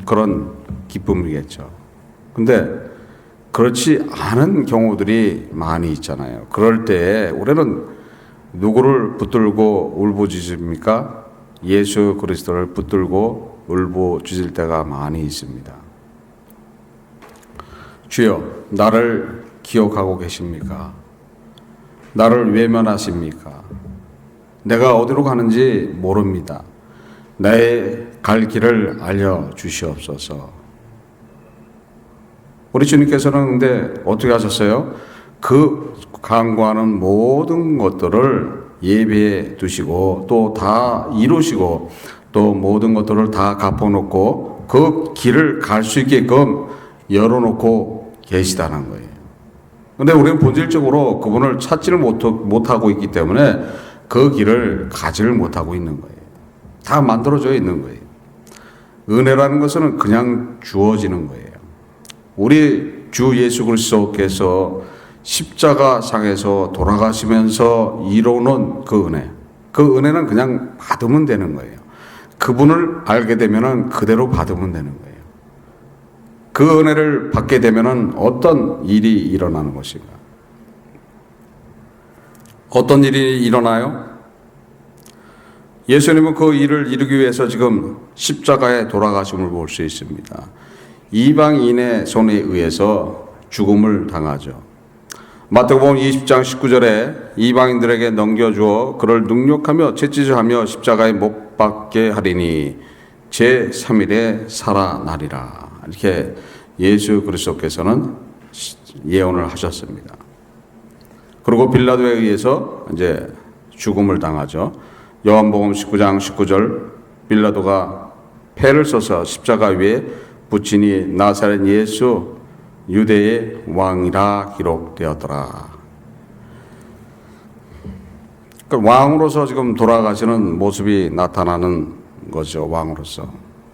그런 기쁨이겠죠. 근데 그렇지 않은 경우들이 많이 있잖아요. 그럴 때 우리는 누구를 붙들고 울부짖습니까? 예수 그리스도를 붙들고 울부짖을 때가 많이 있습니다. 주여, 나를 기억하고 계십니까? 나를 외면하십니까? 내가 어디로 가는지 모릅니다. 나의 갈 길을 알려주시옵소서. 우리 주님께서는 근데 어떻게 하셨어요? 그 간구하는 모든 것들을 예배해 두시고 또 다 이루시고 또 모든 것들을 다 갚아놓고 그 길을 갈 수 있게끔 열어놓고 계시다는 거예요. 근데 우리는 본질적으로 그분을 찾지를 못하고 있기 때문에 그 길을 가지를 못하고 있는 거예요. 다 만들어져 있는 거예요. 은혜라는 것은 그냥 주어지는 거예요. 우리 주 예수 그리스도께서 십자가 상에서 돌아가시면서 이루는 그 은혜, 그 은혜는 그냥 받으면 되는 거예요. 그분을 알게 되면 그대로 받으면 되는 거예요. 그 은혜를 받게 되면 어떤 일이 일어나는 것인가? 어떤 일이 일어나요? 예수님은 그 일을 이루기 위해서 지금 십자가에 돌아가심을 볼 수 있습니다. 이방인의 손에 의해서 죽음을 당하죠. 마태복음 20장 19절에 이방인들에게 넘겨주어 그를 능욕하며 채찍질하며 십자가에 못 박게 하리니 제3일에 살아나리라. 이렇게 예수 그리스도께서는 예언을 하셨습니다. 그리고 빌라도에 의해서 이제 죽음을 당하죠. 요한복음 19장 19절, 빌라도가 패를 써서 십자가 위에 붙이니 나사렛 예수 유대의 왕이라 기록되었더라. 그러니까 왕으로서 지금 돌아가시는 모습이 나타나는 거죠.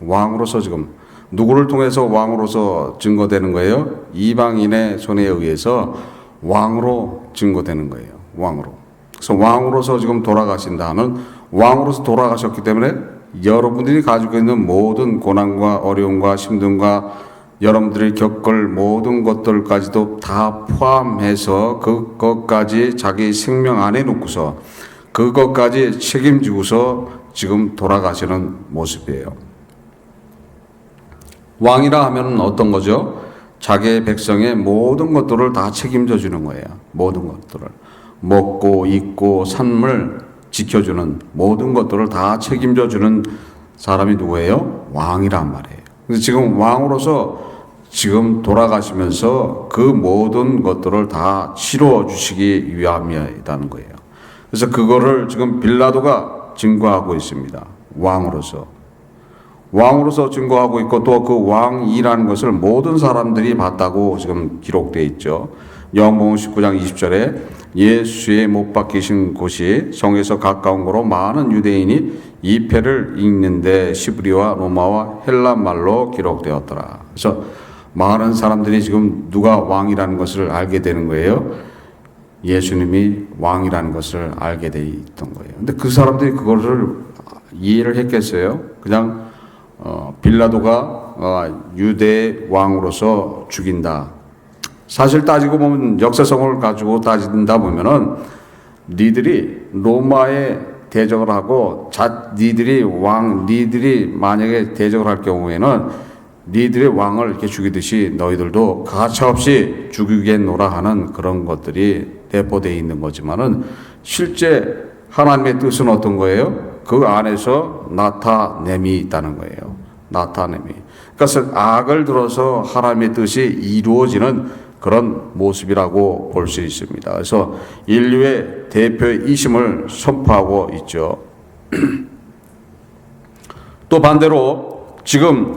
왕으로서 지금 누구를 통해서 왕으로서 증거되는 거예요? 이방인의 손에 의해서 왕으로 증거되는 거예요. 왕으로. 그래서 왕으로서 지금 돌아가신다 하는, 왕으로서 돌아가셨기 때문에 여러분들이 가지고 있는 모든 고난과 어려움과 힘듦과 여러분들이 겪을 모든 것들까지도 다 포함해서 그것까지 자기 생명 안에 놓고서 그것까지 책임지고서 지금 돌아가시는 모습이에요. 왕이라 하면 어떤 거죠? 자기의 백성의 모든 것들을 다 책임져 주는 거예요. 모든 것들을. 먹고 입고 삶을 지켜주는 모든 것들을 다 책임져 주는 사람이 누구예요? 왕이란 말이에요. 그래서 지금 왕으로서 지금 돌아가시면서 그 모든 것들을 다 치러 주시기 위함이라는 거예요. 그래서 그거를 지금 빌라도가 증거하고 있습니다. 왕으로서 증거하고 있고 또 그 왕이라는 것을 모든 사람들이 봤다고 지금 기록되어 있죠. 요한복음 19장 20절에 예수의 못 박히신 곳이 성에서 가까운 거로 많은 유대인이 이 패를 읽는데 시브리와 로마와 헬라 말로 기록되었더라. 그래서 많은 사람들이 지금 누가 왕이라는 것을 알게 되는 거예요. 예수님이 왕이라는 것을 알게 돼 있던 거예요. 근데 그 사람들이 그거를 이해를 했겠어요? 그냥 빌라도가 유대 왕으로서 죽인다. 사실 따지고 보면 역사성을 가지고 따진다 보면은 니들이 로마에 대적을 하고 니들이 만약에 대적을 할 경우에는 니들의 왕을 이렇게 죽이듯이 너희들도 가차없이 죽이겠노라 하는 그런 것들이 내포되어 있는 거지만은 실제 하나님의 뜻은 어떤 거예요? 그 안에서 나타냄이 있다는 거예요. 나타냄이. 그래서 악을 들어서 하나님의 뜻이 이루어지는 그런 모습이라고 볼 수 있습니다. 그래서 인류의 대표이심을 선포하고 있죠. 또 반대로 지금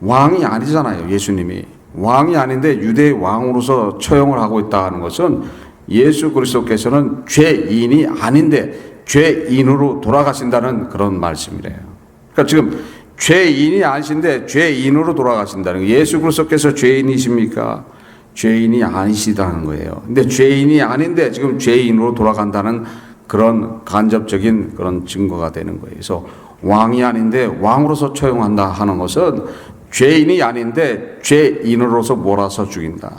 왕이 아니잖아요. 예수님이. 왕이 아닌데 유대의 왕으로서 처형을 하고 있다는 것은 예수 그리스도께서는 죄인이 아닌데 죄인으로 돌아가신다는 그런 말씀이래요. 그러니까 지금 죄인이 아니신데 죄인으로 돌아가신다는 거예요. 예수 그리스도께서 죄인이십니까? 죄인이 아니시다는 거예요. 근데 죄인이 아닌데 지금 죄인으로 돌아간다는 그런 간접적인 그런 증거가 되는 거예요. 그래서 왕이 아닌데 왕으로서 처형한다 하는 것은 죄인이 아닌데 죄인으로서 몰아서 죽인다.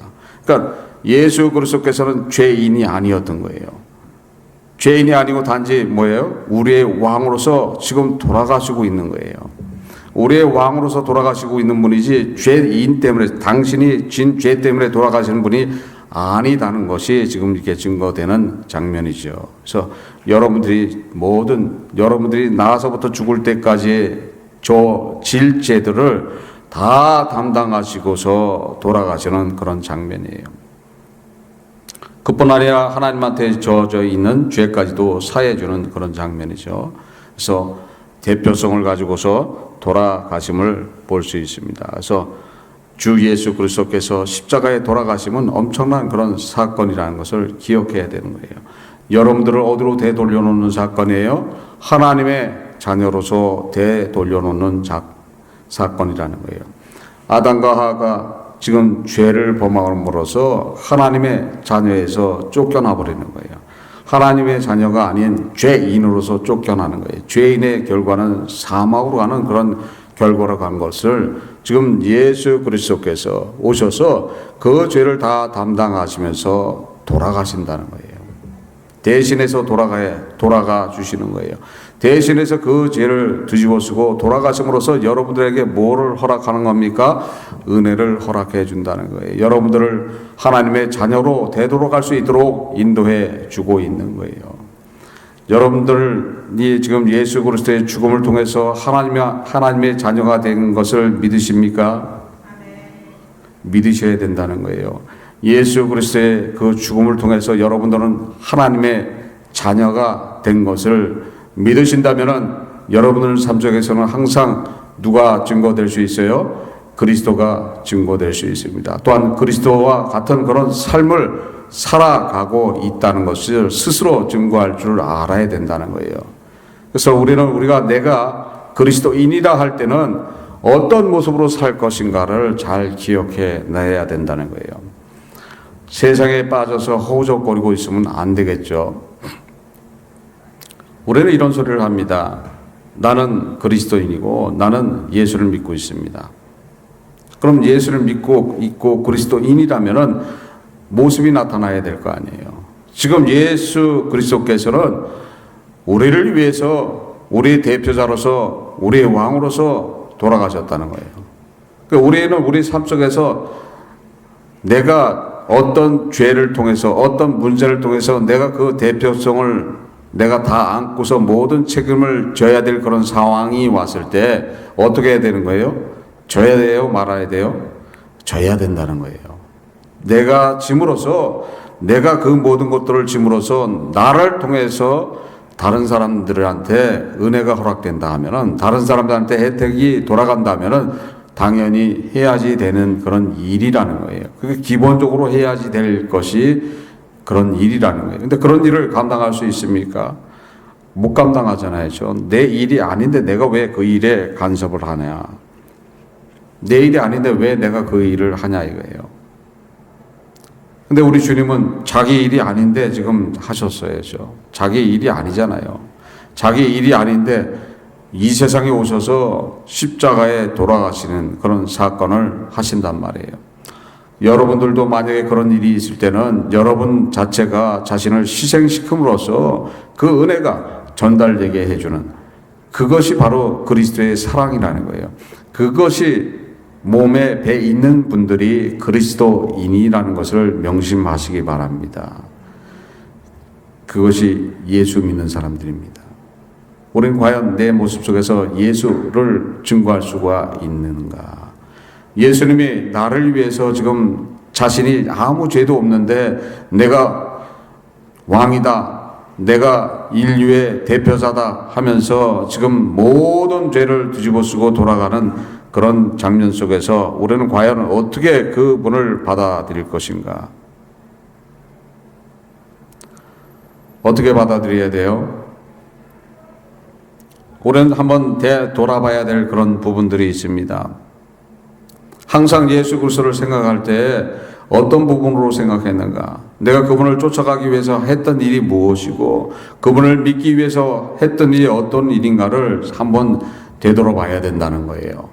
그러니까 예수 그리스도께서는 죄인이 아니었던 거예요. 죄인이 아니고 단지 뭐예요? 우리의 왕으로서 지금 돌아가시고 있는 거예요. 우리의 왕으로서 돌아가시고 있는 분이지 죄인 때문에 당신이 진 죄 때문에 돌아가시는 분이 아니다는 것이 지금 이렇게 증거되는 장면이죠. 그래서 여러분들이 나서부터 죽을 때까지의 저 질죄들을 다 담당하시고서 돌아가시는 그런 장면이에요. 그뿐 아니라 하나님한테 져져 있는 죄까지도 사해주는 그런 장면이죠. 그래서 대표성을 가지고서 돌아가심을 볼 수 있습니다. 그래서 주 예수 그리스도께서 십자가에 돌아가심은 엄청난 그런 사건이라는 것을 기억해야 되는 거예요. 여러분들을 어디로 되돌려놓는 사건이에요? 하나님의 자녀로서 되돌려놓는 사건이라는 거예요. 아담과 하와가 지금 죄를 범함으로써 하나님의 자녀에서 쫓겨나 버리는 거예요. 하나님의 자녀가 아닌 죄인으로서 쫓겨나는 거예요. 죄인의 결과는 사망으로 가는 그런 결과로 간 것을 지금 예수 그리스도께서 오셔서 그 죄를 다 담당하시면서 돌아가신다는 거예요. 대신해서 돌아가 주시는 거예요. 대신해서 그 죄를 뒤집어 쓰고 돌아가심으로써 여러분들에게 뭐를 허락하는 겁니까? 은혜를 허락해 준다는 거예요. 여러분들을 하나님의 자녀로 되돌아갈 수 있도록 인도해 주고 있는 거예요. 여러분들이 지금 예수 그리스도의 죽음을 통해서 하나님의 자녀가 된 것을 믿으십니까? 믿으셔야 된다는 거예요. 예수 그리스도의 그 죽음을 통해서 여러분들은 하나님의 자녀가 된 것을 믿으신다면은 여러분들 삶 속에서는 항상 누가 증거될 수 있어요? 그리스도가 증거될 수 있습니다. 또한 그리스도와 같은 그런 삶을 살아가고 있다는 것을 스스로 증거할 줄 알아야 된다는 거예요. 그래서 우리가 내가 그리스도인이라 할 때는 어떤 모습으로 살 것인가를 잘 기억해 놔야 된다는 거예요. 세상에 빠져서 허우적거리고 있으면 안 되겠죠. 우리는 이런 소리를 합니다. 나는 그리스도인이고 나는 예수를 믿고 있습니다. 그럼 예수를 믿고 있고 그리스도인이라면은 모습이 나타나야 될 거 아니에요. 지금 예수 그리스도께서는 우리를 위해서 우리의 대표자로서 우리의 왕으로서 돌아가셨다는 거예요. 그러니까 우리는 우리 삶 속에서 내가 어떤 죄를 통해서 어떤 문제를 통해서 내가 그 대표성을 내가 다 안고서 모든 책임을 져야 될 그런 상황이 왔을 때 어떻게 해야 되는 거예요? 져야 돼요? 말아야 돼요? 져야 된다는 거예요. 내가 짐으로써 내가 그 모든 것들을 짐으로써 나를 통해서 다른 사람들한테 은혜가 허락된다 하면은 다른 사람들한테 혜택이 돌아간다면은 당연히 해야지 되는 그런 일이라는 거예요. 그게 기본적으로 해야지 될 것이 그런 일이라는 거예요. 근데 그런 일을 감당할 수 있습니까? 못 감당하잖아요. 내 일이 아닌데 내가 왜 그 일에 간섭을 하냐. 내 일이 아닌데 왜 내가 그 일을 하냐 이거예요. 근데 우리 주님은 자기 일이 아닌데 지금 하셨어야죠. 자기 일이 아니잖아요. 자기 일이 아닌데 이 세상에 오셔서 십자가에 돌아가시는 그런 사건을 하신단 말이에요. 여러분들도 만약에 그런 일이 있을 때는 여러분 자체가 자신을 희생시킴으로써 그 은혜가 전달되게 해주는 그것이 바로 그리스도의 사랑이라는 거예요. 그것이 몸에 배 있는 분들이 그리스도인이라는 것을 명심하시기 바랍니다. 그것이 예수 믿는 사람들입니다. 우리는 과연 내 모습 속에서 예수를 증거할 수가 있는가? 예수님이 나를 위해서 지금 자신이 아무 죄도 없는데 내가 왕이다, 내가 인류의 대표자다 하면서 지금 모든 죄를 뒤집어 쓰고 돌아가는 그런 장면 속에서 우리는 과연 어떻게 그분을 받아들일 것인가? 어떻게 받아들여야 돼요? 우리는 한번 되돌아봐야 될 그런 부분들이 있습니다. 항상 예수 그리스도를 생각할 때 어떤 부분으로 생각했는가? 내가 그분을 쫓아가기 위해서 했던 일이 무엇이고 그분을 믿기 위해서 했던 일이 어떤 일인가를 한번 되돌아봐야 된다는 거예요.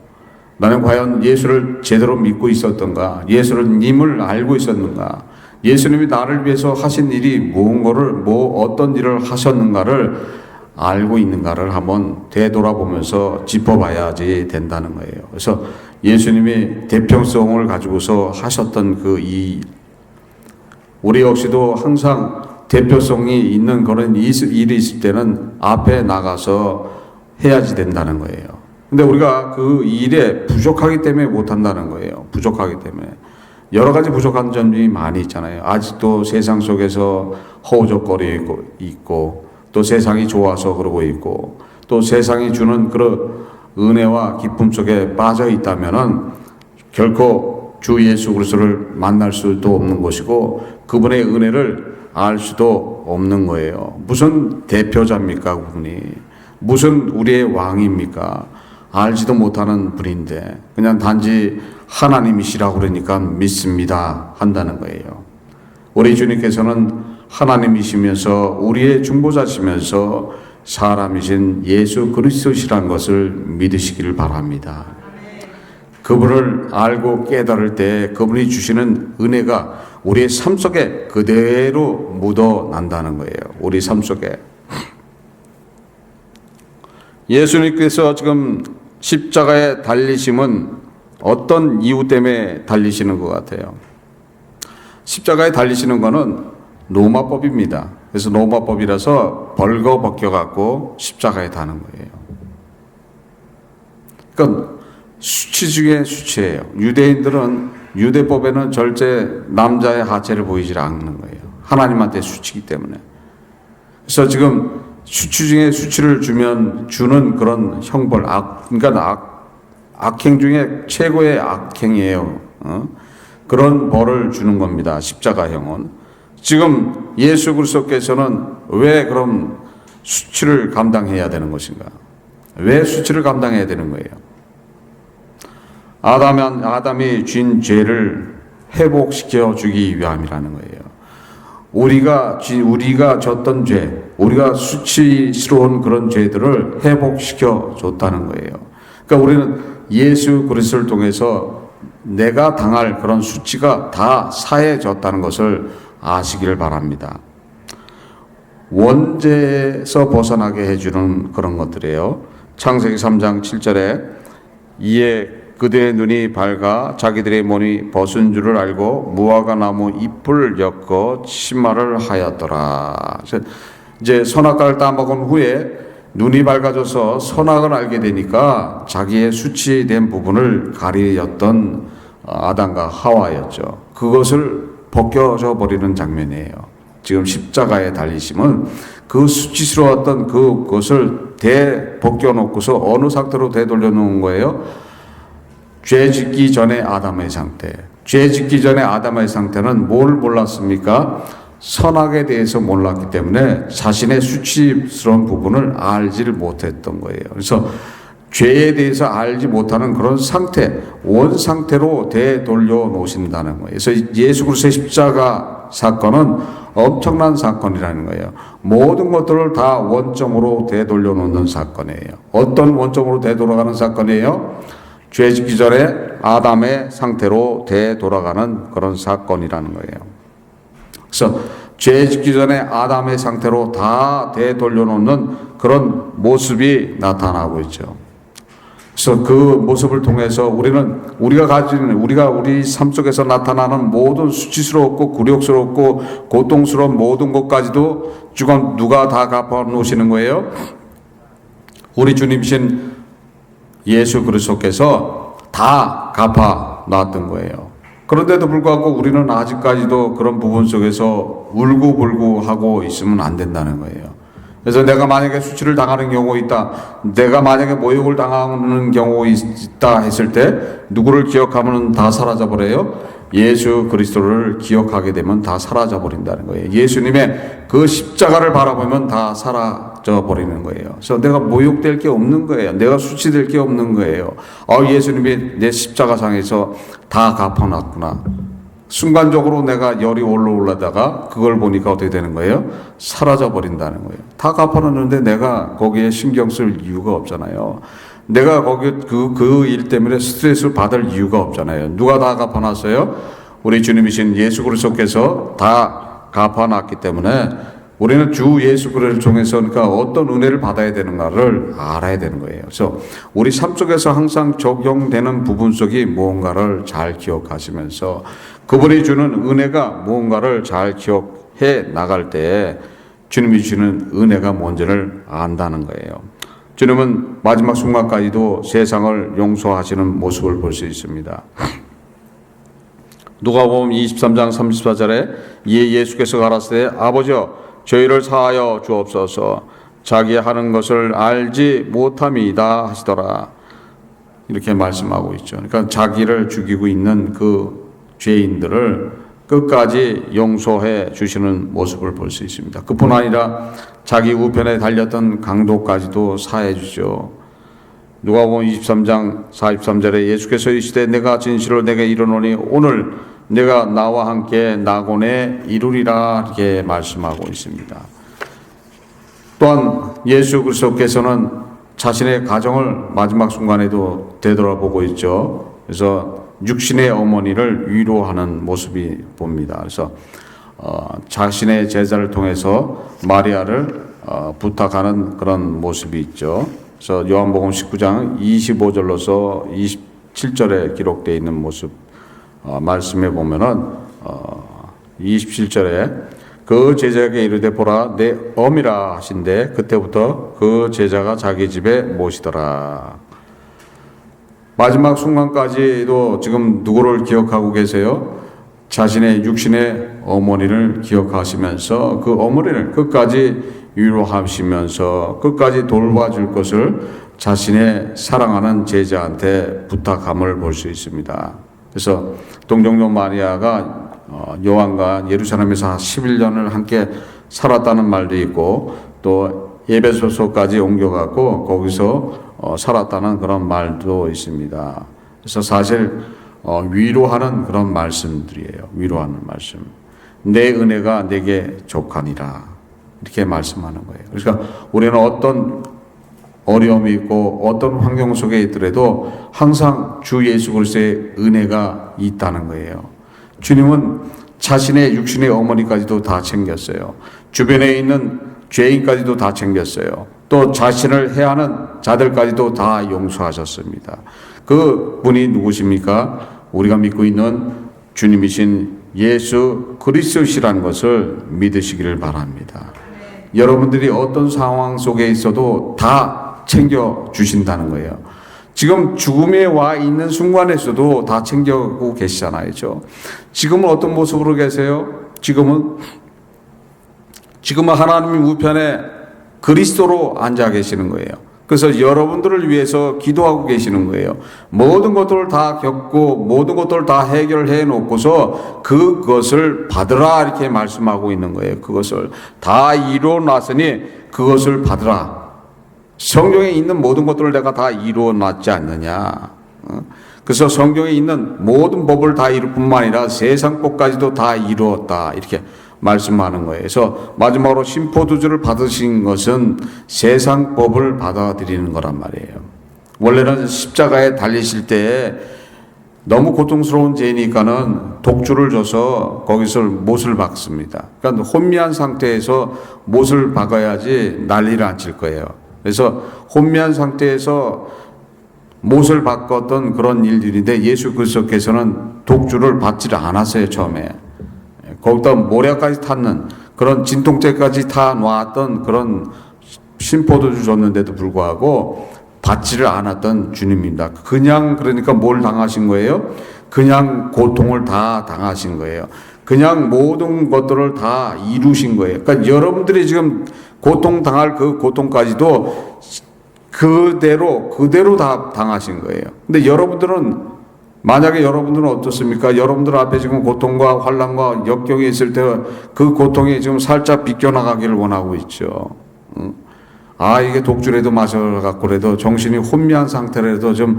나는 과연 예수를 제대로 믿고 있었던가? 예수님을 알고 있었는가? 예수님이 나를 위해서 하신 일이 무언가를 어떤 일을 하셨는가를 알고 있는가를 한번 되돌아보면서 짚어봐야지 된다는 거예요. 그래서 예수님이 대표성을 가지고서 하셨던 그 일, 우리 역시도 항상 대표성이 있는 그런 일이 있을 때는 앞에 나가서 해야지 된다는 거예요. 근데 우리가 그 일에 부족하기 때문에 못한다는 거예요. 부족하기 때문에. 여러 가지 부족한 점이 많이 있잖아요. 아직도 세상 속에서 허우적거리고 있고 또 세상이 좋아서 그러고 있고 또 세상이 주는 그런 은혜와 기쁨 속에 빠져 있다면은 결코 주 예수 그리스도를 만날 수도 없는 것이고 그분의 은혜를 알 수도 없는 거예요. 무슨 대표자입니까 그분이? 무슨 우리의 왕입니까? 알지도 못하는 분인데 그냥 단지 하나님이시라고 그러니까 믿습니다 한다는 거예요. 우리 주님께서는 하나님이시면서 우리의 중보자시면서 사람이신 예수 그리스도시라는 것을 믿으시기를 바랍니다. 그분을 알고 깨달을 때 그분이 주시는 은혜가 우리의 삶 속에 그대로 묻어난다는 거예요. 우리 삶 속에. 예수님께서 지금 십자가에 달리심은 어떤 이유 때문에 달리시는 것 같아요? 십자가에 달리시는 것은 로마법입니다. 그래서 로마법이라서 벌거벗겨 갖고 십자가에 다는 거예요. 그러니까 수치 중에 수치예요. 유대인들은 유대법에는 절대 남자의 하체를 보이지 않는 거예요. 하나님한테 수치이기 때문에. 그래서 지금 수치 중에 수치를 주는 그런 형벌, 그러니까 악행 중에 최고의 악행이에요. 그런 벌을 주는 겁니다. 십자가형은. 지금 예수 그리스도께서는 왜 그럼 수치를 감당해야 되는 것인가? 왜 수치를 감당해야 되는 거예요? 아담이 진 죄를 회복시켜 주기 위함이라는 거예요. 우리가 졌던 죄, 우리가 수치스러운 그런 죄들을 회복시켜 줬다는 거예요. 그러니까 우리는 예수 그리스도를 통해서 내가 당할 그런 수치가 다 사해졌다는 것을 아시기를 바랍니다. 원죄에서 벗어나게 해주는 그런 것들이에요. 창세기 3장 7절에 이에 그들의 눈이 밝아 자기들의 몸이 벗은 줄을 알고 무화과 나무 잎을 엮어 치마를 하였더라. 이제 선악과를 따먹은 후에 눈이 밝아져서 선악을 알게 되니까 자기의 수치된 부분을 가리었던 아담과 하와였죠. 그것을 벗겨져 버리는 장면이에요. 지금 십자가에 달리심은 그 수치스러웠던 그것을 벗겨놓고서 어느 상태로 되돌려 놓은 거예요? 죄 짓기 전에 아담의 상태. 죄 짓기 전에 아담의 상태는 뭘 몰랐습니까? 선악에 대해서 몰랐기 때문에 자신의 수치스러운 부분을 알지를 못했던 거예요. 그래서 죄에 대해서 알지 못하는 그런 상태, 원 상태로 되돌려 놓으신다는 거예요. 그래서 예수 그리스도의 십자가 사건은 엄청난 사건이라는 거예요. 모든 것들을 다 원점으로 되돌려 놓는 사건이에요. 어떤 원점으로 되돌아가는 사건이에요? 죄 짓기 전에 아담의 상태로 되돌아가는 그런 사건이라는 거예요. 그래서 죄 짓기 전에 아담의 상태로 다 되돌려 놓는 그런 모습이 나타나고 있죠. 그래서 그 모습을 통해서 우리가 우리 삶 속에서 나타나는 모든 수치스럽고 굴욕스럽고 고통스러운 모든 것까지도 지금 누가 다 갚아 놓으시는 거예요? 우리 주님이신 예수 그리스도께서 다 갚아 놨던 거예요. 그런데도 불구하고 우리는 아직까지도 그런 부분 속에서 울고불고 하고 있으면 안 된다는 거예요. 그래서 내가 만약에 수치를 당하는 경우가 있다, 내가 만약에 모욕을 당하는 경우가 있다 했을 때 누구를 기억하면 다 사라져버려요? 예수 그리스도를 기억하게 되면 다 사라져버린다는 거예요. 예수님의 그 십자가를 바라보면 다 사라져버리는 거예요. 그래서 내가 모욕될 게 없는 거예요. 내가 수치될 게 없는 거예요. 예수님이 내 십자가상에서 다 갚아놨구나. 순간적으로 내가 열이 올라다가 그걸 보니까 어떻게 되는 거예요? 사라져 버린다는 거예요. 다 갚아놨는데 내가 거기에 신경 쓸 이유가 없잖아요. 내가 거기 그 일 때문에 스트레스를 받을 이유가 없잖아요. 누가 다 갚아놨어요? 우리 주님이신 예수 그리스도께서 다 갚아놨기 때문에 우리는 주 예수 그리스도를 통해서 그러니까 어떤 은혜를 받아야 되는가를 알아야 되는 거예요. 그래서 우리 삶 속에서 항상 적용되는 부분 속이 무언가를 잘 기억하시면서 그분이 주는 은혜가 무언가를 잘 기억해 나갈 때 주님이 주는 은혜가 뭔지를 안다는 거예요. 주님은 마지막 순간까지도 세상을 용서하시는 모습을 볼 수 있습니다. 누가복음 23장 34절에 이에 예수께서 가라사대 아버지여 저희를 사하여 주옵소서 자기 하는 것을 알지 못함이다 하시더라. 이렇게 말씀하고 있죠. 그러니까 자기를 죽이고 있는 그 죄인들을 끝까지 용서해 주시는 모습을 볼 수 있습니다. 그뿐 아니라 자기 우편에 달렸던 강도까지도 사해 주죠. 누가복음 23장 43절에 예수께서 이르시되 내가 진실로 내게 이르노니 오늘 내가 나와 함께 낙원에 이루리라 이렇게 말씀하고 있습니다. 또한 예수 그리스도께서는 자신의 가정을 마지막 순간에도 되돌아보고 있죠. 그래서 육신의 어머니를 위로하는 모습이 봅니다. 그래서 자신의 제자를 통해서 마리아를 부탁하는 그런 모습이 있죠. 그래서 요한복음 19장 25절로서 27절에 기록되어 있는 모습 말씀해 보면은 27절에 그 제자에게 이르되 보라 내 어미라 하신대 그때부터 그 제자가 자기 집에 모시더라. 마지막 순간까지도 지금 누구를 기억하고 계세요? 자신의 육신의 어머니를 기억하시면서 그 어머니를 끝까지 위로하시면서 끝까지 돌봐줄 것을 자신의 사랑하는 제자한테 부탁함을 볼 수 있습니다. 그래서 동정녀 마리아가 요한과 예루살렘에서 11년을 함께 살았다는 말도 있고 또 에베소서까지 옮겨갔고 거기서 살았다는 그런 말도 있습니다. 그래서 사실 위로하는 그런 말씀들이에요. 위로하는 말씀. 내 은혜가 내게 족하니라 이렇게 말씀하는 거예요. 그러니까 우리는 어떤 어려움이 있고 어떤 환경 속에 있더라도 항상 주 예수 그리스도의 은혜가 있다는 거예요. 주님은 자신의 육신의 어머니까지도 다 챙겼어요. 주변에 있는 죄인까지도 다 챙겼어요. 또 자신을 해하는 자들까지도 다 용서하셨습니다. 그 분이 누구십니까? 우리가 믿고 있는 주님이신 예수 그리스도시라는 것을 믿으시기를 바랍니다. 여러분들이 어떤 상황 속에 있어도 다 챙겨주신다는 거예요. 지금 죽음에 와 있는 순간에서도 다 챙겨고 계시잖아요. 지금은 어떤 모습으로 계세요? 지금은 하나님 우편에 그리스도로 앉아 계시는 거예요. 그래서 여러분들을 위해서 기도하고 계시는 거예요. 모든 것들을 다 겪고 모든 것들을 다 해결해 놓고서 그것을 받으라 이렇게 말씀하고 있는 거예요. 그것을 다 이루어 놨으니 그것을 받으라. 성경에 있는 모든 것들을 내가 다 이루어 놨지 않느냐. 그래서 성경에 있는 모든 법을 다 이룰 뿐만 아니라 세상 법까지도 다 이루었다 이렇게 말씀하는 거예요. 그래서 마지막으로 심포도주를 받으신 것은 세상 법을 받아들이는 거란 말이에요. 원래는 십자가에 달리실 때 너무 고통스러운 죄니까는 독주를 줘서 거기서 못을 박습니다. 그러니까 혼미한 상태에서 못을 박아야지 난리를 안 칠 거예요. 그래서 혼미한 상태에서 못을 바꿨던 그런 일들인데 예수 그리스도께서는 독주를 받지를 않았어요. 처음에 거기다 모략까지 탔는 그런 진통제까지 다 놨던 그런 심포도주 줬는데도 불구하고 받지를 않았던 주님입니다. 그냥 그러니까 뭘 당하신 거예요? 그냥 고통을 다 당하신 거예요. 그냥 모든 것들을 다 이루신 거예요. 그러니까 여러분들이 지금 고통 당할 그 고통까지도 그대로 다 당하신 거예요. 근데 만약에 여러분들은 어떻습니까? 여러분들 앞에 지금 고통과 환난과 역경이 있을 때 그 고통이 지금 살짝 비껴나가기를 원하고 있죠. 이게 독주라도 마셔갖고라도 정신이 혼미한 상태라도 좀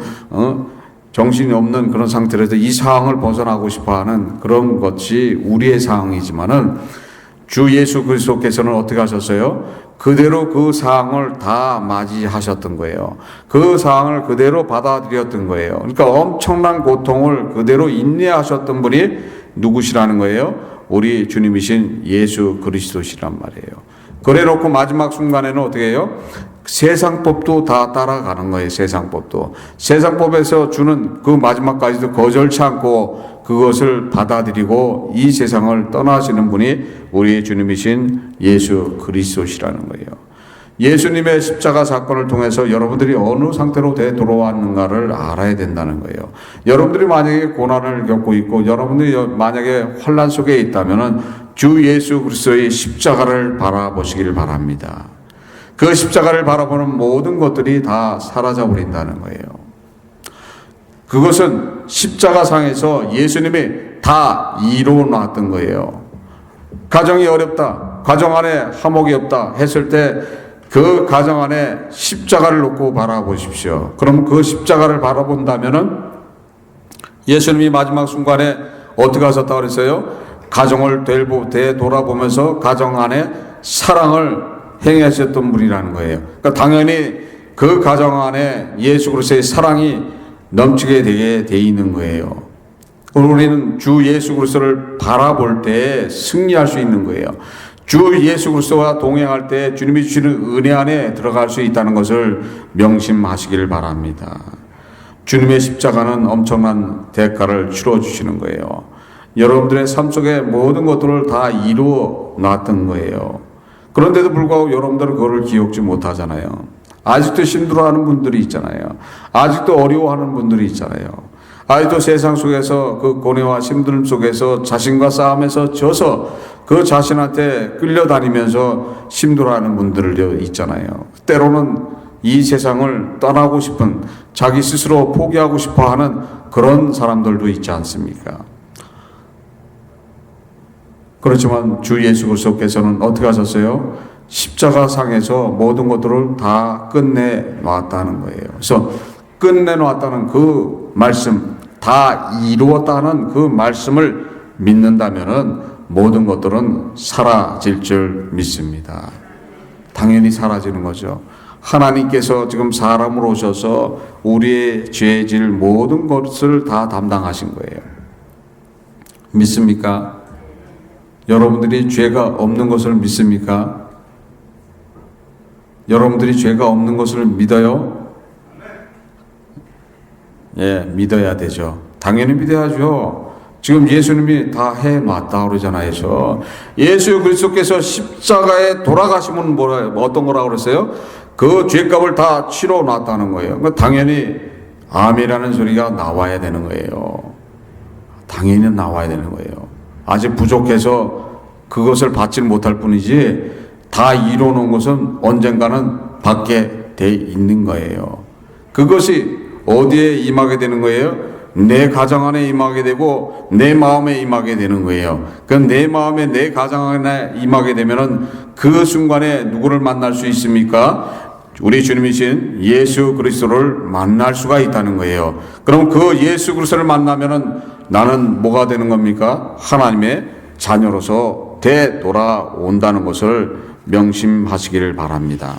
정신이 없는 그런 상태라도 이 상황을 벗어나고 싶어하는 그런 것이 우리의 상황이지만은 주 예수 그리스도께서는 어떻게 하셨어요? 그대로 그 상황을 다 맞이하셨던 거예요. 그 상황을 그대로 받아들였던 거예요. 그러니까 엄청난 고통을 그대로 인내하셨던 분이 누구시라는 거예요? 우리 주님이신 예수 그리스도시란 말이에요. 그래 놓고 마지막 순간에는 어떻게 해요? 세상법도 다 따라가는 거예요. 세상법도. 세상법에서 주는 그 마지막까지도 거절치 않고 그것을 받아들이고 이 세상을 떠나시는 분이 우리 주님이신 예수 그리스도시라는 거예요. 예수님의 십자가 사건을 통해서 여러분들이 어느 상태로 되돌아왔는가를 알아야 된다는 거예요. 여러분들이 만약에 고난을 겪고 있고 여러분들이 만약에 환난 속에 있다면은 주 예수 그리스도의 십자가를 바라보시기를 바랍니다. 그 십자가를 바라보는 모든 것들이 다 사라져 버린다는 거예요. 그것은 십자가상에서 예수님이 다 이루어 놨던 거예요. 가정이 어렵다, 가정 안에 화목이 없다 했을 때 그 가정 안에 십자가를 놓고 바라보십시오. 그럼 그 십자가를 바라본다면은 예수님이 마지막 순간에 어떻게 하셨다고 그랬어요? 가정을 되돌아보면서 가정 안에 사랑을 행하셨던 분이라는 거예요. 그러니까 당연히 그 가정 안에 예수 그리스도의 사랑이 넘치게 되게 돼 있는 거예요. 우리는 주 예수 그리스도를 바라볼 때 승리할 수 있는 거예요. 주 예수 그리스도와 동행할 때 주님이 주시는 은혜 안에 들어갈 수 있다는 것을 명심하시길 바랍니다. 주님의 십자가는 엄청난 대가를 치러주시는 거예요. 여러분들의 삶 속에 모든 것들을 다 이루어 놨던 거예요. 그런데도 불구하고 여러분들은 그거를 기억지 못하잖아요. 아직도 힘들어하는 분들이 있잖아요. 아직도 어려워하는 분들이 있잖아요. 아직도 세상 속에서 그 고뇌와 힘듦 속에서 자신과 싸움에서 져서 그 자신한테 끌려다니면서 힘들어하는 분들이 있잖아요. 때로는 이 세상을 떠나고 싶은, 자기 스스로 포기하고 싶어 하는 그런 사람들도 있지 않습니까? 그렇지만 주 예수 그리스도께서는 어떻게 하셨어요? 십자가 상에서 모든 것들을 다 끝내 놨다는 거예요. 그래서 끝내 놨다는 그 말씀, 다 이루었다는 그 말씀을 믿는다면은 모든 것들은 사라질 줄 믿습니다. 당연히 사라지는 거죠. 하나님께서 지금 사람으로 오셔서 우리의 죄질 모든 것을 다 담당하신 거예요. 믿습니까? 여러분들이 죄가 없는 것을 믿습니까? 여러분들이 죄가 없는 것을 믿어요? 예, 믿어야 되죠. 당연히 믿어야죠. 지금 예수님이 다 해놨다 그러잖아요. 예수 그리스도께서 십자가에 돌아가시면 어떤 거라고 그랬어요? 그 죄값을 다 치러 놨다는 거예요. 그러니까 당연히 아멘이라는 소리가 나와야 되는 거예요. 당연히 나와야 되는 거예요. 아직 부족해서 그것을 받지 못할 뿐이지 다 이뤄놓은 것은 언젠가는 받게 돼 있는 거예요. 그것이 어디에 임하게 되는 거예요? 내 가정 안에 임하게 되고 내 마음에 임하게 되는 거예요. 그 내 마음에 내 가정 안에 임하게 되면은 그 순간에 누구를 만날 수 있습니까? 우리 주님이신 예수 그리스도를 만날 수가 있다는 거예요. 그럼 그 예수 그리스도를 만나면은 나는 뭐가 되는 겁니까? 하나님의 자녀로서 되돌아온다는 것을 명심하시기를 바랍니다.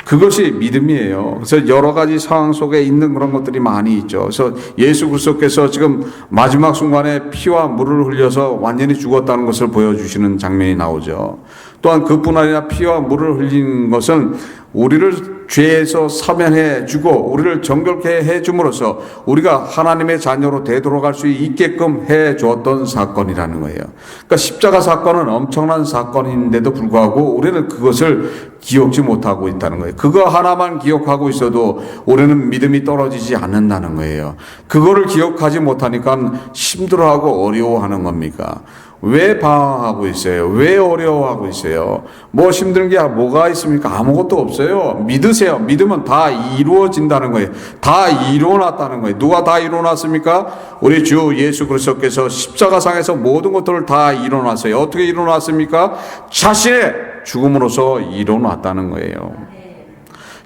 그것이 믿음이에요. 그래서 여러 가지 상황 속에 있는 그런 것들이 많이 있죠. 그래서 예수 그리스도께서 지금 마지막 순간에 피와 물을 흘려서 완전히 죽었다는 것을 보여주시는 장면이 나오죠. 또한 그뿐 아니라 피와 물을 흘린 것은 우리를 죄에서 사면해 주고 우리를 정결케 해 줌으로써 우리가 하나님의 자녀로 되돌아갈 수 있게끔 해 주었던 사건이라는 거예요. 그러니까 십자가 사건은 엄청난 사건인데도 불구하고 우리는 그것을 기억지 못하고 있다는 거예요. 그거 하나만 기억하고 있어도 우리는 믿음이 떨어지지 않는다는 거예요. 그거를 기억하지 못하니까 힘들어하고 어려워하는 겁니까? 왜 방황하고 있어요? 왜 어려워하고 있어요? 뭐 힘든 게 뭐가 있습니까? 아무것도 없어요. 믿으세요. 믿으면 다 이루어진다는 거예요. 다 이루어놨다는 거예요. 누가 다 이루어놨습니까? 우리 주 예수 그리스도께서 십자가상에서 모든 것들을 다 이루어놨어요. 어떻게 이루어놨습니까? 자신의 죽음으로서 이루어놨다는 거예요.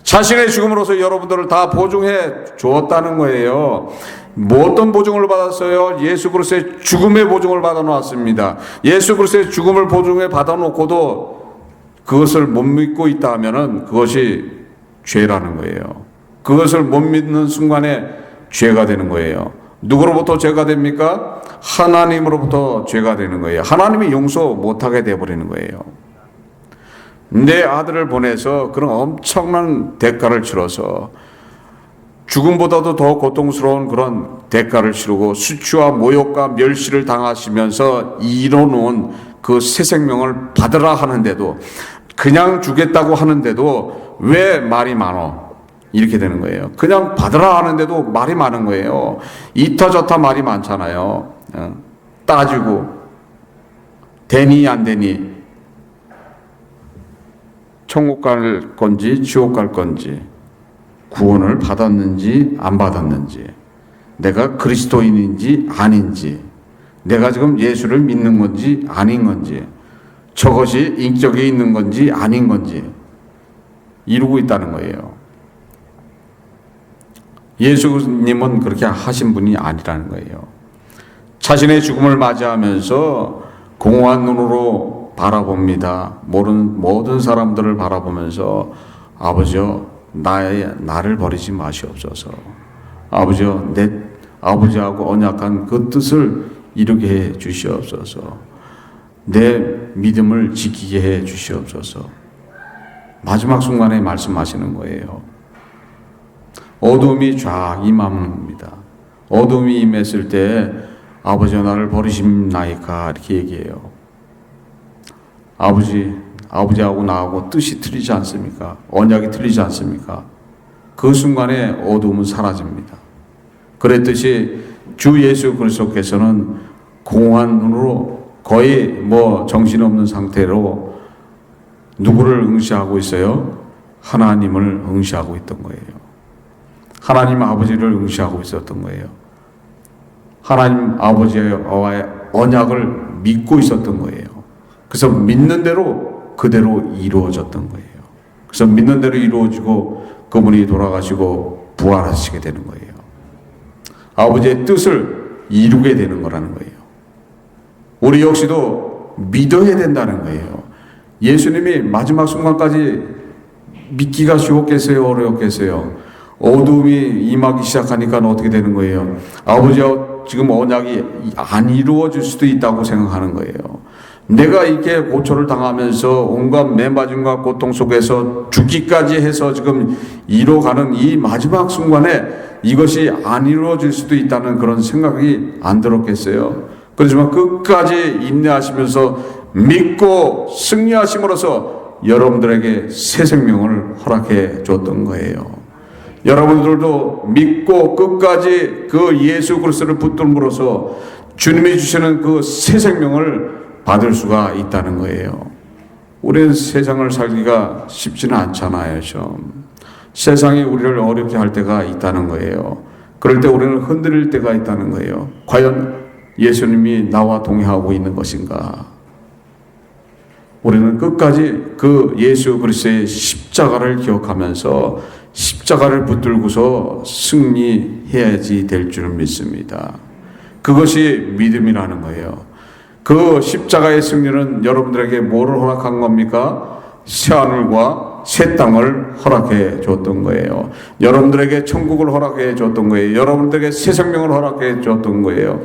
자신의 죽음으로서 여러분들을 다 보증해 주었다는 거예요. 뭐 어떤 보증을 받았어요? 예수 그리스도의 죽음의 보증을 받아놓았습니다. 예수 그리스도의 죽음을 보증해 받아놓고도 그것을 못 믿고 있다 하면은 그것이 죄라는 거예요. 그것을 못 믿는 순간에 죄가 되는 거예요. 누구로부터 죄가 됩니까? 하나님으로부터 죄가 되는 거예요. 하나님이 용서 못하게 되어버리는 거예요. 내 아들을 보내서 그런 엄청난 대가를 치러서 죽음보다도 더 고통스러운 그런 대가를 치르고 수치와 모욕과 멸시를 당하시면서 이뤄놓은 그 새 생명을 받으라 하는데도 그냥 주겠다고 하는데도 왜 말이 많어? 이렇게 되는 거예요. 그냥 받으라 하는데도 말이 많은 거예요. 이타 저타 말이 많잖아요. 따지고 되니 안 되니 천국 갈 건지 지옥 갈 건지 구원을 받았는지 안 받았는지 내가 그리스도인인지 아닌지 내가 지금 예수를 믿는 건지 아닌 건지 저것이 인격에 있는 건지 아닌 건지 이루고 있다는 거예요. 예수님은 그렇게 하신 분이 아니라는 거예요. 자신의 죽음을 맞이하면서 공허한 눈으로 바라봅니다. 모든 사람들을 바라보면서 아버지여 나를 버리지 마시옵소서. 아버지여 내 아버지하고 언약한 그 뜻을 이루게 해 주시옵소서. 내 믿음을 지키게 해 주시옵소서. 마지막 순간에 말씀하시는 거예요. 어둠이 쫙 임합니다. 어둠이 임했을 때 아버지가 나를 버리심나이까 이렇게 얘기해요. 아버지하고 나하고 뜻이 틀리지 않습니까? 언약이 틀리지 않습니까? 그 순간에 어두움은 사라집니다. 그랬듯이 주 예수 그리스도께서는 공허한 눈으로 거의 정신없는 상태로 누구를 응시하고 있어요? 하나님을 응시하고 있던 거예요. 하나님 아버지를 응시하고 있었던 거예요. 하나님 아버지와의 언약을 믿고 있었던 거예요. 그래서 믿는 대로 그대로 이루어졌던 거예요. 그래서 믿는 대로 이루어지고 그분이 돌아가시고 부활하시게 되는 거예요. 아버지의 뜻을 이루게 되는 거라는 거예요. 우리 역시도 믿어야 된다는 거예요. 예수님이 마지막 순간까지 믿기가 쉬웠겠어요? 어려웠겠어요? 어둠이 임하기 시작하니까 어떻게 되는 거예요? 아버지와 지금 언약이 안 이루어질 수도 있다고 생각하는 거예요. 내가 이렇게 고초를 당하면서 온갖 매맞음과 고통 속에서 죽기까지 해서 지금 이뤄가는 이 마지막 순간에 이것이 안 이루어질 수도 있다는 그런 생각이 안 들었겠어요? 그렇지만 끝까지 인내하시면서 믿고 승리하심으로써 여러분들에게 새 생명을 허락해 줬던 거예요. 여러분들도 믿고 끝까지 그 예수 그리스도를 붙들므로써 주님이 주시는 그 새 생명을 받을 수가 있다는 거예요. 우리는 세상을 살기가 쉽지는 않잖아요. 좀 세상이 우리를 어렵게 할 때가 있다는 거예요. 그럴 때 우리는 흔들릴 때가 있다는 거예요. 과연 예수님이 나와 동행하고 있는 것인가? 우리는 끝까지 그 예수 그리스도의 십자가를 기억하면서 십자가를 붙들고서 승리해야지 될 줄 믿습니다. 그것이 믿음이라는 거예요. 그 십자가의 승리는 여러분들에게 뭐를 허락한 겁니까? 새하늘과 새 땅을 허락해 줬던 거예요. 여러분들에게 천국을 허락해 줬던 거예요. 여러분들에게 새 생명을 허락해 줬던 거예요.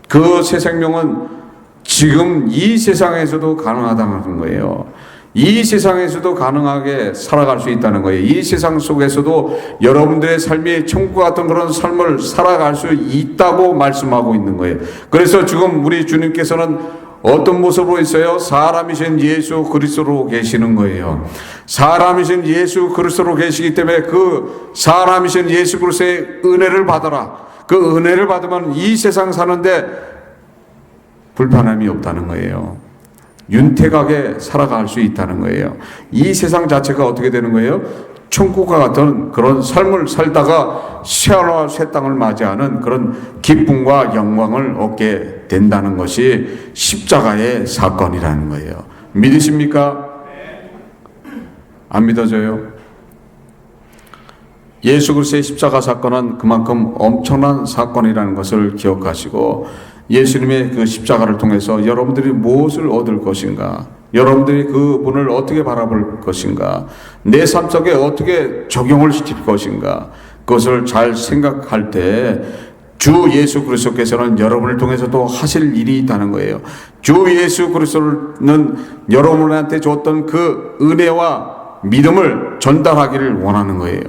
그 새 생명은 지금 이 세상에서도 가능하다는 거예요. 이 세상에서도 가능하게 살아갈 수 있다는 거예요. 이 세상 속에서도 여러분들의 삶이 천국 같은 그런 삶을 살아갈 수 있다고 말씀하고 있는 거예요. 그래서 지금 우리 주님께서는 어떤 모습으로 있어요? 사람이신 예수 그리스도로 계시는 거예요. 사람이신 예수 그리스도로 계시기 때문에 그 사람이신 예수 그리스도의 은혜를 받아라. 그 은혜를 받으면 이 세상 사는데 불편함이 없다는 거예요. 윤택하게 살아갈 수 있다는 거예요. 이 세상 자체가 어떻게 되는 거예요? 천국과 같은 그런 삶을 살다가 새하늘과 새 땅을 맞이하는 그런 기쁨과 영광을 얻게 된다는 것이 십자가의 사건이라는 거예요. 믿으십니까? 안 믿어져요? 예수 그리스도의 십자가 사건은 그만큼 엄청난 사건이라는 것을 기억하시고 예수님의 그 십자가를 통해서 여러분들이 무엇을 얻을 것인가? 여러분들이 그분을 어떻게 바라볼 것인가? 내 삶 속에 어떻게 적용을 시킬 것인가? 그것을 잘 생각할 때 주 예수 그리스도께서는 여러분을 통해서 또 하실 일이 있다는 거예요. 주 예수 그리스도는 여러분한테 줬던 그 은혜와 믿음을 전달하기를 원하는 거예요.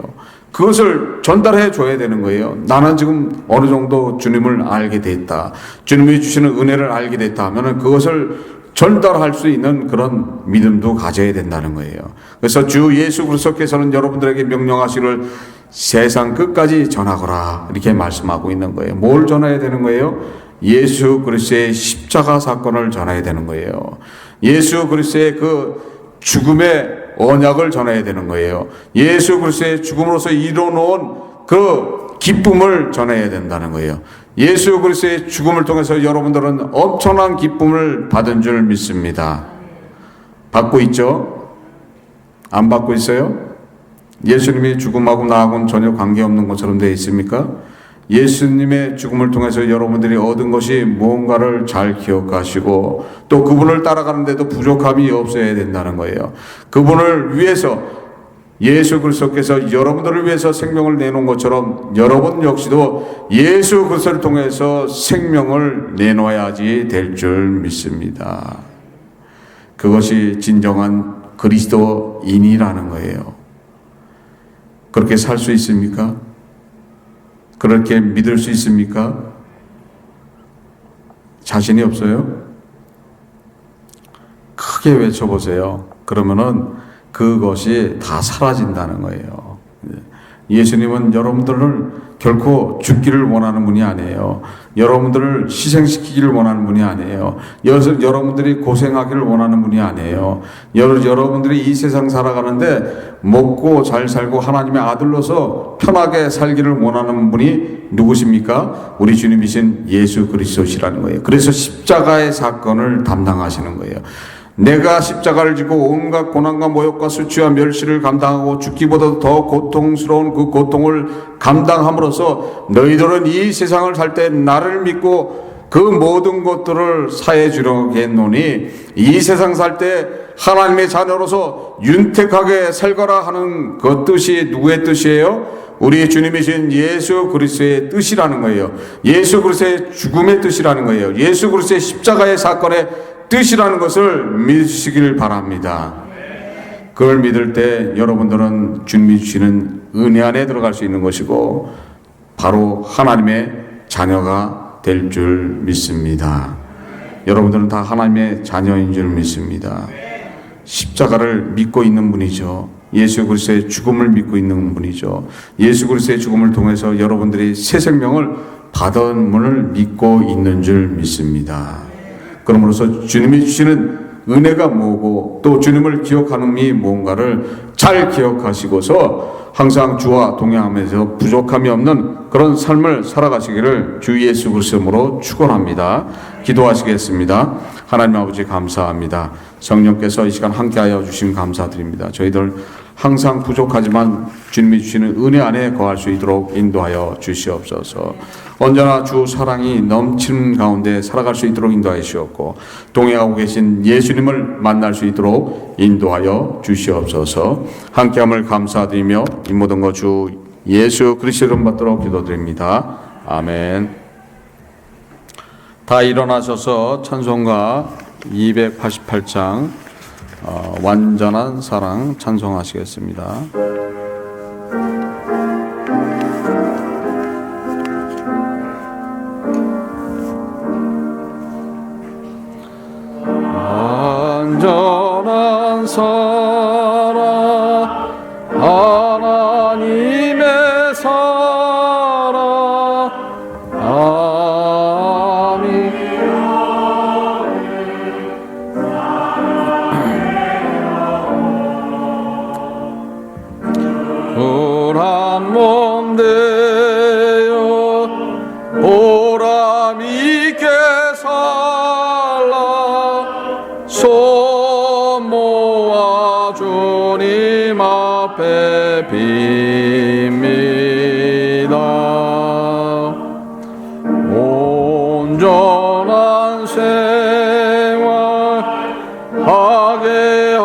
그것을 전달해 줘야 되는 거예요. 나는 지금 어느 정도 주님을 알게 됐다. 주님이 주시는 은혜를 알게 됐다 하면은 그것을 전달할 수 있는 그런 믿음도 가져야 된다는 거예요. 그래서 주 예수 그리스도께서는 여러분들에게 명령하시기를 세상 끝까지 전하거라 이렇게 말씀하고 있는 거예요. 뭘 전해야 되는 거예요? 예수 그리스도의 십자가 사건을 전해야 되는 거예요. 예수 그리스도의 그 죽음의 언약을 전해야 되는 거예요. 예수 그리스도의 죽음으로써 이뤄놓은 그 기쁨을 전해야 된다는 거예요. 예수 그리스도의 죽음을 통해서 여러분들은 엄청난 기쁨을 받은 줄 믿습니다. 받고 있죠? 안 받고 있어요? 예수님의 죽음하고 나하고는 전혀 관계없는 것처럼 되어 있습니까? 예수님의 죽음을 통해서 여러분들이 얻은 것이 무언가를 잘 기억하시고 또 그분을 따라가는데도 부족함이 없어야 된다는 거예요. 그분을 위해서 예수 그리스도께서 여러분들을 위해서 생명을 내놓은 것처럼 여러분 역시도 예수 그리스도를 통해서 생명을 내놓아야지 될 줄 믿습니다. 그것이 진정한 그리스도인이라는 거예요. 그렇게 살 수 있습니까? 그렇게 믿을 수 있습니까? 자신이 없어요? 크게 외쳐보세요. 그러면은 그것이 다 사라진다는 거예요. 예수님은 여러분들을 결코 죽기를 원하는 분이 아니에요. 여러분들을 희생시키기를 원하는 분이 아니에요. 여러분들이 고생하기를 원하는 분이 아니에요. 여러분들이 이 세상 살아가는데 먹고 잘 살고 하나님의 아들로서 편하게 살기를 원하는 분이 누구십니까? 우리 주님이신 예수 그리스도시라는 거예요. 그래서 십자가의 사건을 담당하시는 거예요. 내가 십자가를 지고 온갖 고난과 모욕과 수치와 멸시를 감당하고 죽기보다 더 고통스러운 그 고통을 감당함으로써 너희들은 이 세상을 살 때 나를 믿고 그 모든 것들을 사해 주려겠노니 이 세상 살 때 하나님의 자녀로서 윤택하게 살거라 하는 그 뜻이 누구의 뜻이에요? 우리 주님이신 예수 그리스도의 뜻이라는 거예요. 예수 그리스도의 죽음의 뜻이라는 거예요. 예수 그리스도의 십자가의 사건의 뜻이라는 것을 믿으시길 바랍니다. 그걸 믿을 때 여러분들은 주님이 주시는 은혜 안에 들어갈 수 있는 것이고 바로 하나님의 자녀가 될 줄 믿습니다. 여러분들은 다 하나님의 자녀인 줄 믿습니다. 십자가를 믿고 있는 분이죠. 예수 그리스도의 죽음을 믿고 있는 분이죠. 예수 그리스도의 죽음을 통해서 여러분들이 새 생명을 받은 분을 믿고 있는 줄 믿습니다. 그러므로서 주님이 주시는 은혜가 뭐고 또 주님을 기억하는 이 뭔가를 잘 기억하시고서 항상 주와 동행하면서 부족함이 없는 그런 삶을 살아가시기를 주 예수 그리스도로 축원합니다. 기도하시겠습니다. 하나님 아버지 감사합니다. 성령께서 이 시간 함께하여 주신 감사드립니다. 저희들 항상 부족하지만 주님이 주시는 은혜 안에 거할 수 있도록 인도하여 주시옵소서. 언제나 주 사랑이 넘치는 가운데 살아갈 수 있도록 인도하여 주시옵고 동행하고 계신 예수님을 만날 수 있도록 인도하여 주시옵소서. 함께함을 감사드리며 이 모든 것 주 예수 그리스도 이름 받도록 기도드립니다. 아멘. 다 일어나셔서 찬송가 288장 완전한 사랑 찬송하시겠습니다. 완전한 사랑 하나님의 사랑 아멘. 불한 몸 되어 보람 있게 살라 손 모아 주님 앞에 빕니다. 온전한 생활 하게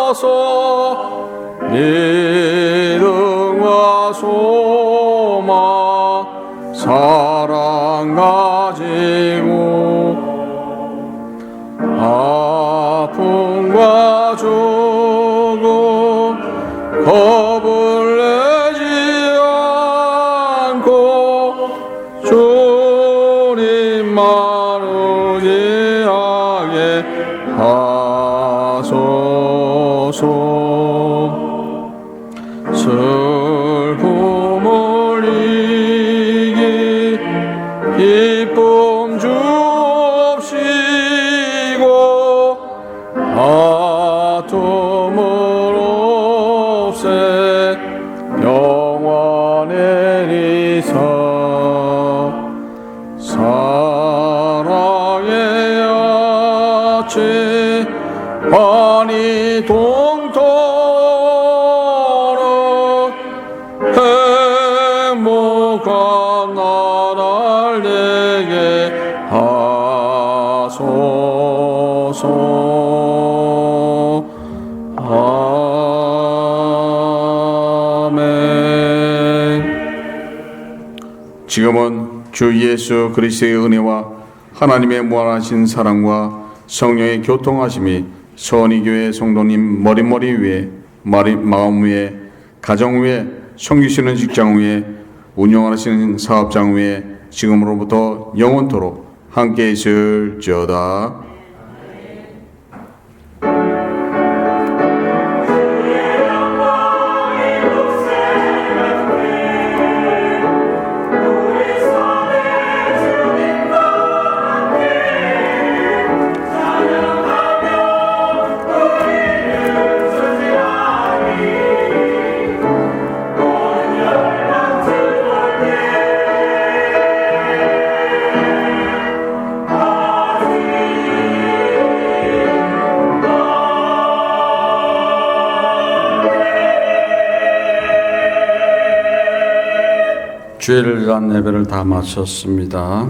없어서 믿음과 소망 사랑 가지고 아픔과 죽음 겁을 내지 않고 주님만 의지하게 하소서. 슬픔을 이기 기쁨 주옵시고 아픔을 없애 영원의 리사 사랑의 아치 환히 동토록 행복한 나라를 내게 하소서. 아멘. 지금은 주 예수 그리스도의 은혜와 하나님의 무한하신 사랑과 성령의 교통하심이 선의교회 성도님 머리 위에 마음 위에 가정 위에 섬기시는 직장 위에 운영하시는 사업장 위에 지금으로부터 영원토록 함께 있을지어다. 주일을 위한 예배를 다 마쳤습니다.